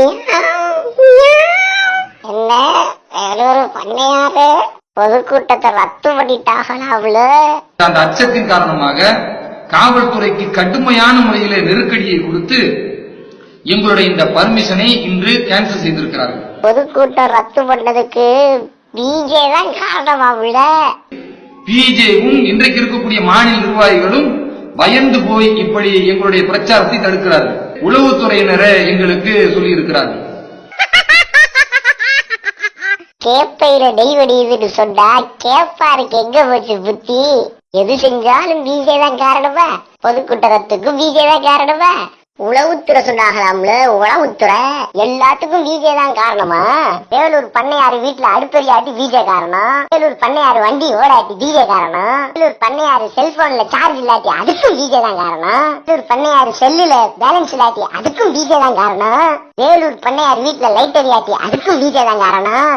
என்ன வேலூர் பண்ணையாரு பொதுக்கூட்டத்தை ரத்து பண்ணிட்டாங்களாவுல. அந்த அச்சத்தின் காரணமாக காவல்துறைக்கு கடுமையான முறையிலே நெருக்கடியை கொடுத்து எங்களுடைய இந்த பர்மிஷனை இன்று கேன்சல் செய்திருக்கிறார்கள். பொதுக்கூட்டம் ரத்து பண்ணதுக்கு பிஜே தான் காரணமாவுல. பிஜேவும் இன்றைக்கு இருக்கக்கூடிய மாநில நிர்வாகிகளும் பயந்து போய் இப்படி எங்களுடைய பிரச்சாரத்தை தடுக்கிறார்கள். உளவுத்துறையினரை எங்களுக்கு சொல்லி இருக்கிறார்கள். கேப்பையில நெய் வடியுதுன்னு சொன்னா கேப்பாருக்கு எங்க போச்சு புத்தி? எது செஞ்சாலும் பிஜே தான் காரணமா? பொதுக்கூட்டத்துக்கும் பிஜே தான் காரணமா? உளவுத்துறை சொன்னாங்களாம்ல, உளவுத்துறை எல்லாத்துக்கும் பிஜே தான் காரணமா? வேலூர் பண்ணையாரு வீட்டுல அடுப்பறியாட்டி பிஜே காரணம், வேலூர் பண்ணையாரு வண்டி ஓடாட்டி பிஜே காரணம், வேலூர் பண்ணையாரு செல்போன்ல சார்ஜ் இல்லாட்டி அதுக்கும் பிஜே தான் காரணம், வேலூர் பண்ணையாரு செல்லுல பேலன்ஸ் இல்லாட்டி அதுக்கும் பிஜே தான் காரணம், வேலூர் பண்ணையாரு வீட்டுல லைட் எரியாட்டி அதுக்கும் பிஜே தான் காரணம்,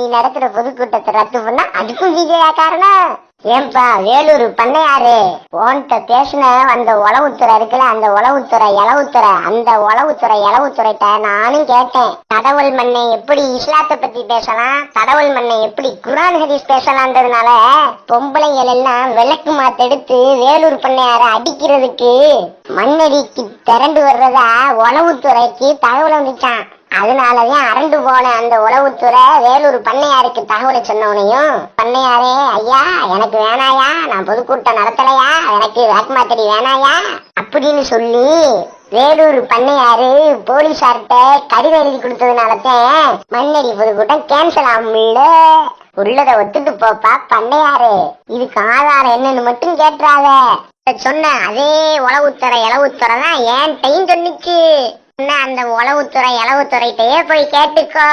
நீ நடத்துற பொதுக்கூட்டத்தை ரத்து பண்ணா அதுக்கும் பிஜே காரணம். ஏன்பா வேலூர் பண்ணையாரு போன்ட்ட பேசின அந்த உளவுத்துறை இருக்குல்ல, அந்த உளவுத்துறை இளவுத்துறைட்ட நானும் கேட்டேன். கடவுள் மண்ணை எப்படி இஸ்லாத்தை பத்தி பேசலாம், கடவுள் மண்ணை எப்படி குரான் ஹதீஸ் பேசலாம்ன்றதுனால பொம்பளைங்கள் எல்லாம் விளக்கு மாத்தெடுத்து வேலூர் பண்ணையார அடிக்கிறதுக்கு மண்ணடிக்கு திரண்டு வர்றதா உளவுத்துறைக்கு தகவல் வந்துச்சான். அதனாலதான் அரண்டு போன அந்த உளவுத்துறை வேலூர் பண்ணையாருக்கு தகவலை சொன்னவனையும், பண்ணையாரே ஐயா எனக்கு வேணாயா, நான் பொதுக்கூட்டம் நடத்தலையா, எனக்கு வாக்குமாத்தடி வேணாயா அப்படின்னு சொல்லி வேலூர் பண்ணையாரு போலீசார்கிட்ட கடிதம் எழுதி கொடுத்ததுனாலதான் மண்ணடி பொதுக்கூட்டம் கேன்சல் ஆகும்ல. உள்ளத ஒத்துட்டு போப்பா பண்ணையாரு, இதுக்கு ஆதாரம் என்னன்னு மட்டும் கேட்டுறாத. சொன்ன அதே இளவுத்துறை தான் ஏன் டைம் சொன்னிச்சு. அந்த உளவுத்துறைகிட்டயே போய் கேட்டுக்கோ.